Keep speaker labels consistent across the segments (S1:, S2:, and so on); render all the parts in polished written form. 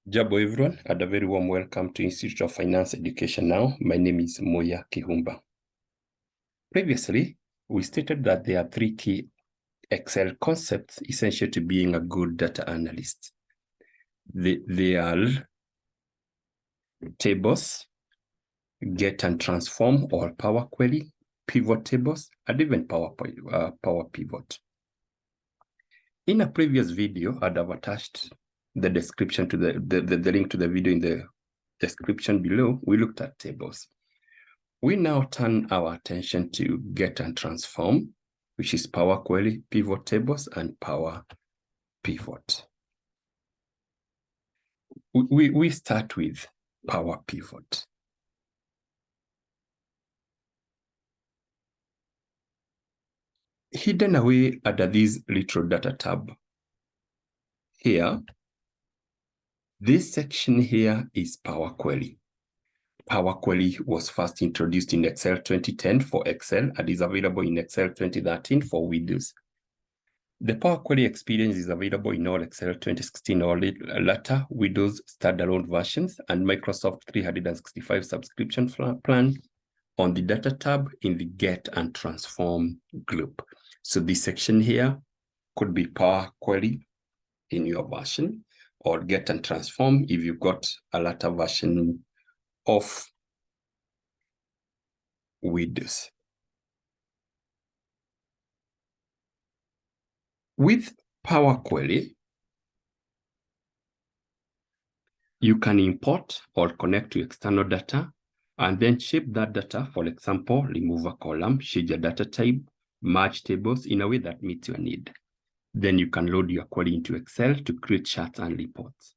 S1: Jabo everyone, and a very warm welcome to Institute of Finance Education Now. My name is Moya Kihumba. Previously, we stated that there are three key Excel concepts essential to being a good data analyst. They are tables, get and transform or Power Query, pivot tables, and even Power Pivot. In a previous video, I'd have attached the description to the link to the video in the description below. We looked at tables. We now turn our attention to get and transform, which is Power Query, pivot tables, and Power Pivot. We start with Power Pivot. Hidden away under this little data tab here, this section here is Power Query. Power Query was first introduced in Excel 2010 for Excel and is available in Excel 2013 for Windows. The Power Query experience is available in all Excel 2016 or later Windows standalone versions and Microsoft 365 subscription plan on the Data tab in the Get and Transform group. So this section here could be Power Query in your version or Get and Transform if you've got a later version of Windows. With Power Query, you can import or connect to external data and then shape that data. For example, remove a column, change a data type, merge tables in a way that meets your need. Then you can load your query into Excel to create charts and reports.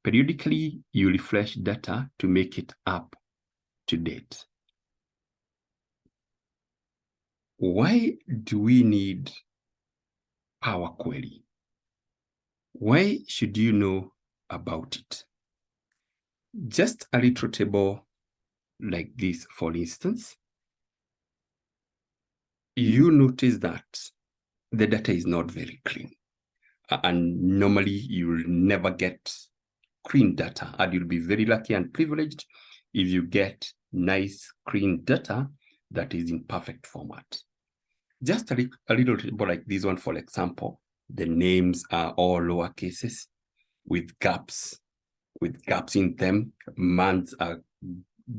S1: Periodically, you refresh data to make it up to date. Why do we need Power Query? Why should you know about it? Just a little table like this, for instance, you notice that the data is not very clean. And normally you'll never get clean data, and you'll be very lucky and privileged if you get nice, clean data that is in perfect format. Just a little table like this one, for example, the names are all lower cases with gaps in them. Months are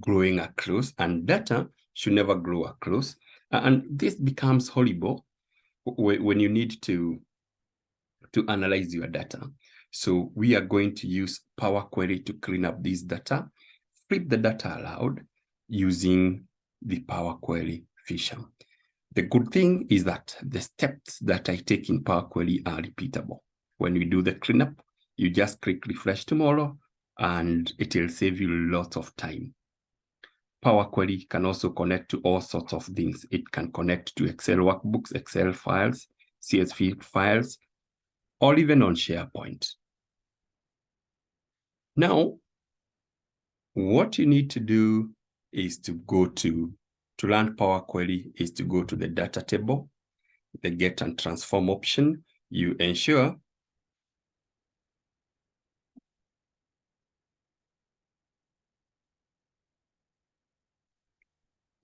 S1: growing across, and data should never grow across. And this becomes horrible when you need to analyze your data. So we are going to use Power Query to clean up this data, flip the data aloud using the Power Query feature. The good thing is that the steps that I take in Power Query are repeatable. When we do the cleanup, you just click refresh tomorrow and it will save you lots of time. Power Query can also connect to all sorts of things. It can connect to Excel workbooks, Excel files, CSV files, or even on SharePoint. Now, what you need to do is to go to learn Power Query is to go to the data table, the Get and Transform option. You ensure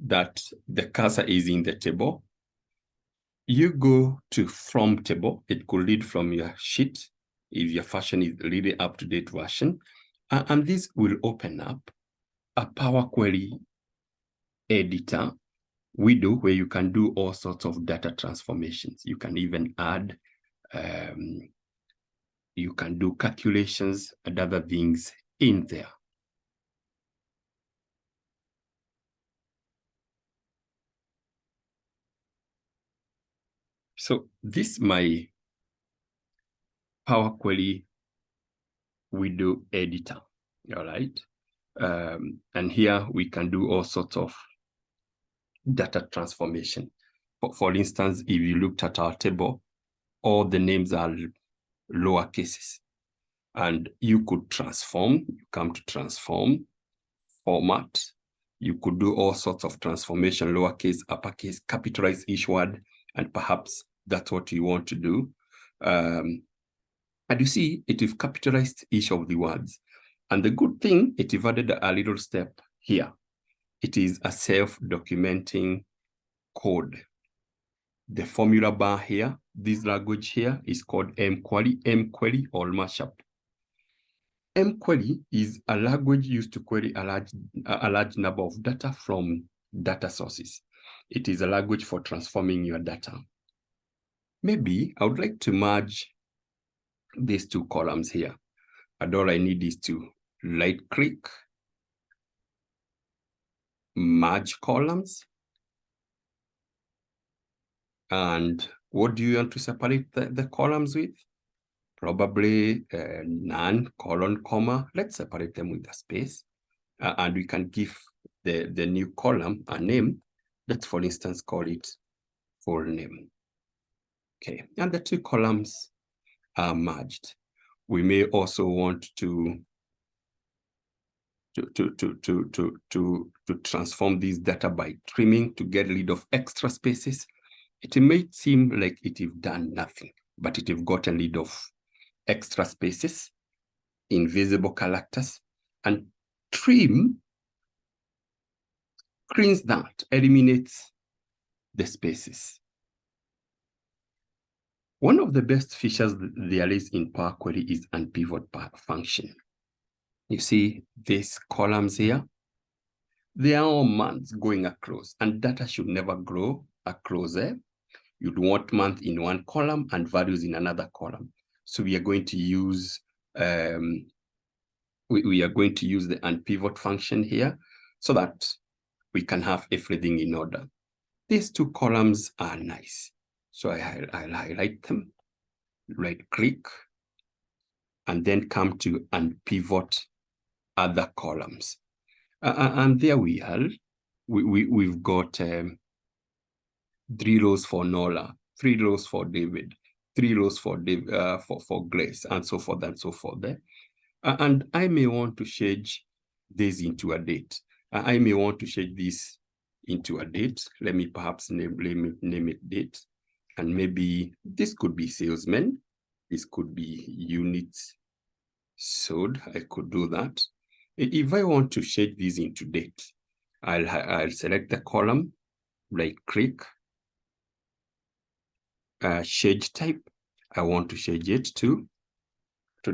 S1: that the cursor is in the table. You go to From table. It could read from your sheet if your version is really up-to-date version. And this will open up a Power Query editor window where you can do all sorts of data transformations. You can even add, you can do calculations and other things in there. So this is my Power Query window editor, all right? And here we can do all sorts of data transformation. For instance, if you looked at our table, all the names are lower cases. And you could transform, you come to transform, format. You could do all sorts of transformation, lowercase, uppercase, capitalize each word, and perhaps that's what you want to do. And you see, it is capitalized each of the words. And the good thing, it added a little step here. It is a self-documenting code. The formula bar here, this language here is called mquery or mashup. mQuery is a language used to query a large number of data from data sources. It is a language for transforming your data. Maybe I would like to merge these two columns here. And all I need is to right-click, merge columns. And what do you want to separate the columns with? Probably none, colon, comma. Let's separate them with a space. And we can give the new column a name. Let's, for instance, call it full name. Okay, and the two columns are merged. We may also want to transform this data by trimming to get rid of extra spaces. It may seem like it have done nothing, but it have gotten rid of extra spaces, invisible characters, and trim screens that, eliminates the spaces. One of the best features there is in Power Query is unpivot function. You see these columns here, they are all months going across, and data should never grow across there. You'd want month in one column and values in another column. So we are going to use we are going to use the unpivot function here so that we can have everything in order. These two columns are nice. So I'll highlight them, right-click, and then come to unpivot other columns. And there we are. We've got 3 rows for Nola, 3 rows for David, 3 rows for Grace, and so forth and so forth there. And I may want to change this into a date. I may want to change this into a date. Let me perhaps name it date. And maybe this could be salesman. This could be units sold. I could do that. If I want to change this into date, I'll select the column, right-click, change type. I want to change it to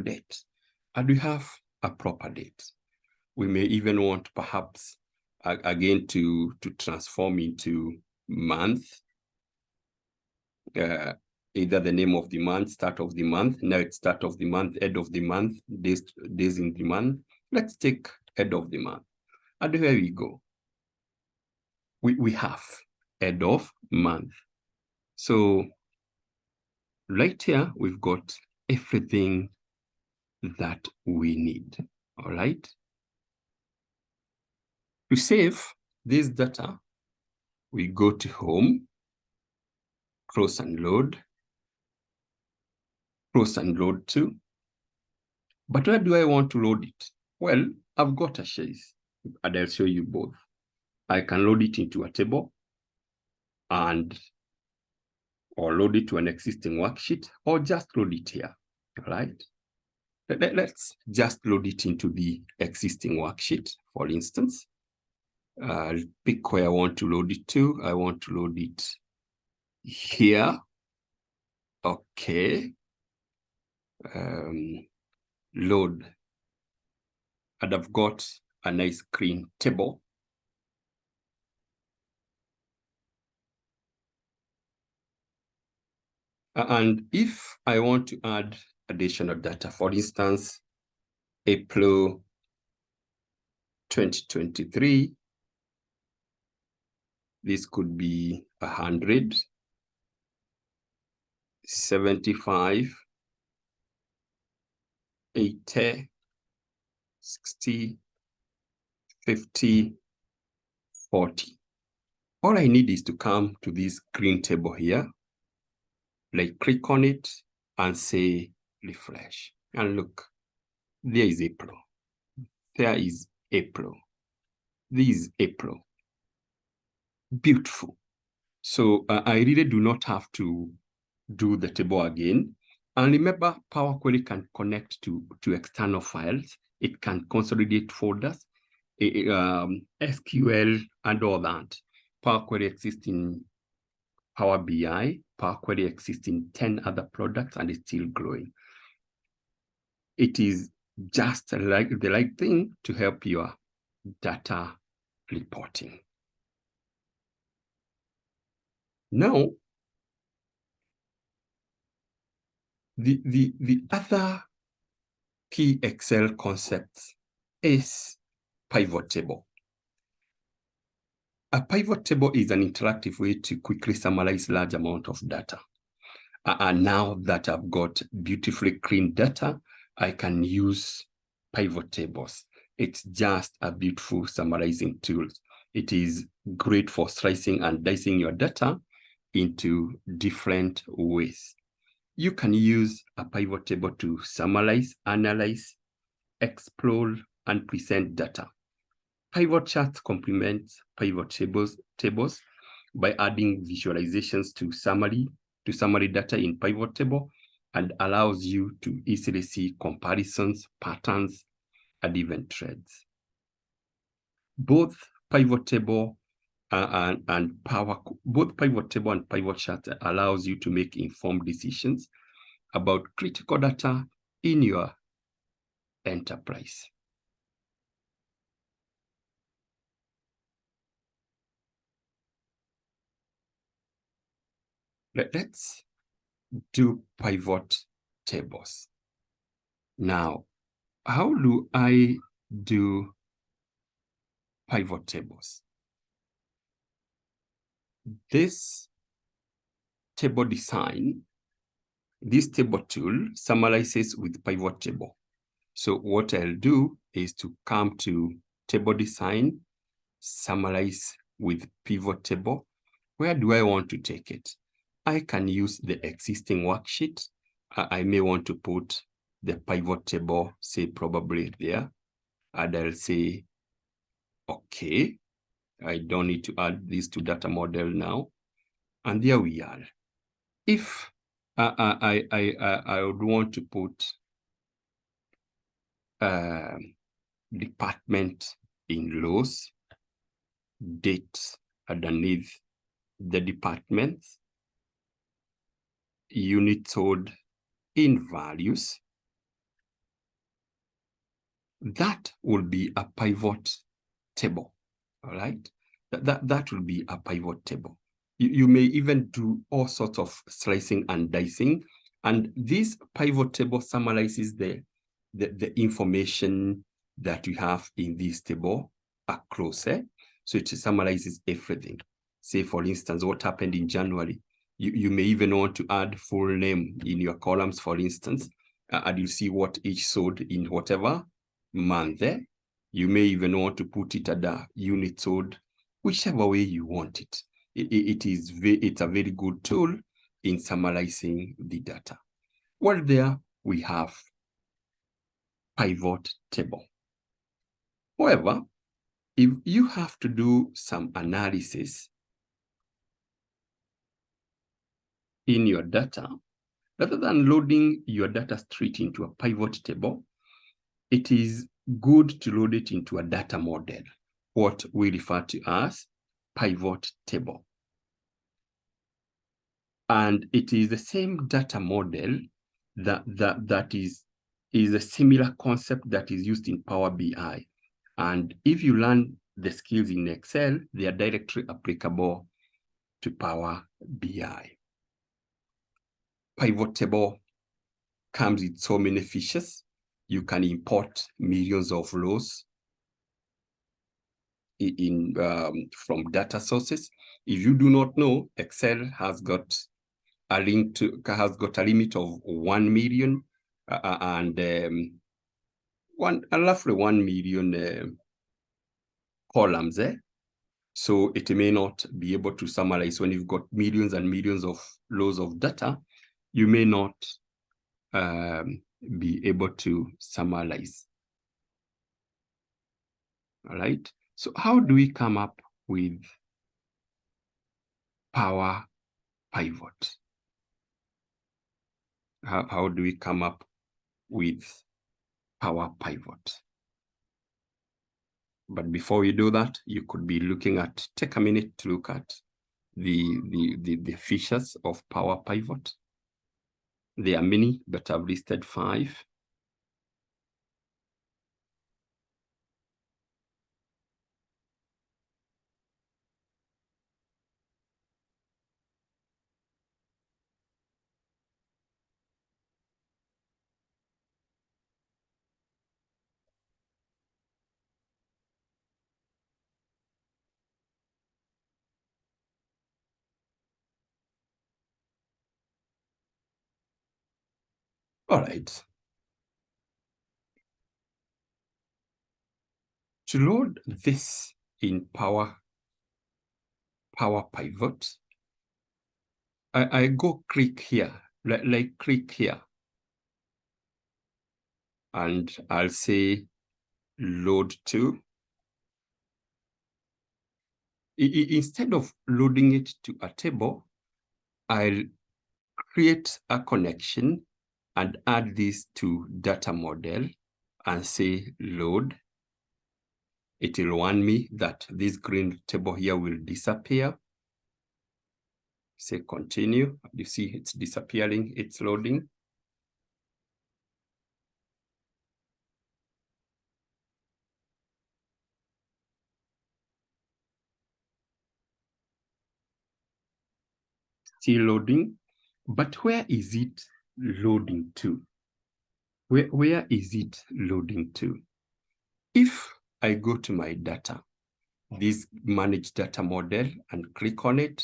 S1: date. And we have a proper date. We may even want perhaps again to transform into month, either the name of the month, start of the month. Now it's start of the month, end of the month, days in the month. Let's take end of the month. And here we go. We have end of month. So right here, we've got everything that we need, all right? To save this data, we go to home, close and load to. But where do I want to load it? Well, I've got a choice, and I'll show you both. I can load it into a table or load it to an existing worksheet, or just load it here, all right? Let's just load it into the existing worksheet, for instance. I'll pick where I want to load it to. I want to load it here. Okay. Load. And I've got a nice clean table. And if I want to add additional data, for instance, April 2023, this could be 100, 75, 80, 60, 50, 40. All I need is to come to this green table here, click on it and say refresh. And look, there is April. There is April. This is April. Beautiful. So I really do not have to do the table again. And remember, Power Query can connect to external files. It can consolidate folders, SQL, and all that. Power Query exists in Power BI. Power Query exists in 10 other products and is still growing. It is just like the right thing to help your data reporting. Now, the other key Excel concept is pivot table. A pivot table is an interactive way to quickly summarize large amount of data. And now that I've got beautifully clean data, I can use pivot tables. It's just a beautiful summarizing tool. It is great for slicing and dicing your data into different ways. You can use a pivot table to summarize, analyze, explore, and present data. Pivot charts complement pivot tables by adding visualizations to summary data in pivot table, and allows you to easily see comparisons, patterns, and even trends. Both pivot table and both pivot table and pivot chart allows you to make informed decisions about critical data in your enterprise. Let's do pivot tables. Now, how do I do pivot tables? This table design, this table tool summarizes with pivot table. So what I'll do is to come to table design, summarize with pivot table. Where do I want to take it? I can use the existing worksheet. I may want to put the pivot table, say probably there, and I'll say, okay, I don't need to add this to data model now. And there we are. If I would want to put department in rows, date underneath the department, unit code in values, that will be a pivot table. All right, that will be a pivot table. You may even do all sorts of slicing and dicing, and this pivot table summarizes the information that you have in this table across. So it summarizes everything. Say, for instance, what happened in January. You may even want to add full name in your columns, for instance, and you'll see what each sold in whatever month. You may even want to put it at the unit sold, whichever way you want it. It's a very good tool in summarizing the data. Well, there we have pivot table. However, if you have to do some analysis in your data, rather than loading your data straight into a pivot table, it is good to load it into a data model, what we refer to as pivot table. And it is the same data model that is a similar concept that is used in Power BI. And if you learn the skills in Excel, they are directly applicable to Power BI. Pivot table comes with so many features. You can import millions of rows from data sources. If you do not know, Excel has got a limit of 1 million and roughly 1 million columns. So it may not be able to summarize. When you've got millions and millions of rows of data, you may not be able to summarize. All right. So how do we come up with Power Pivot? How do we come up with Power Pivot? But before you do that, you could be looking at, take a minute to look at the features of Power Pivot. There are many, but I've listed 5. All right. To load this in Power Pivot, I go click here, like click here, and I'll say load to. Instead of loading it to a table, I'll create a connection and add this to data model and say load. It will warn me that this green table here will disappear. Say continue. You see it's disappearing, it's loading. Still loading, but where is it loading to? Where is it loading to? If I go to my data, this manage data model, and click on it,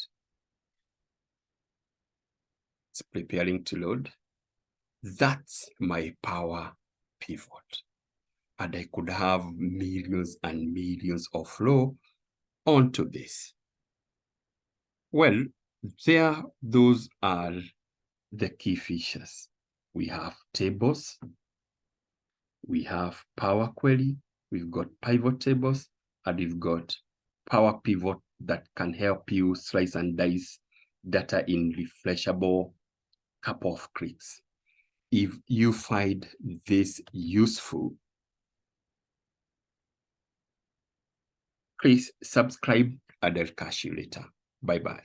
S1: it's preparing to load. That's my Power Pivot. And I could have millions and millions of rows onto this. Well, those are the key features. We have tables, we have Power Query, we've got pivot tables, and we've got Power Pivot that can help you slice and dice data in refreshable couple of clicks. If you find this useful, please subscribe and I'll catch you later. Bye-bye.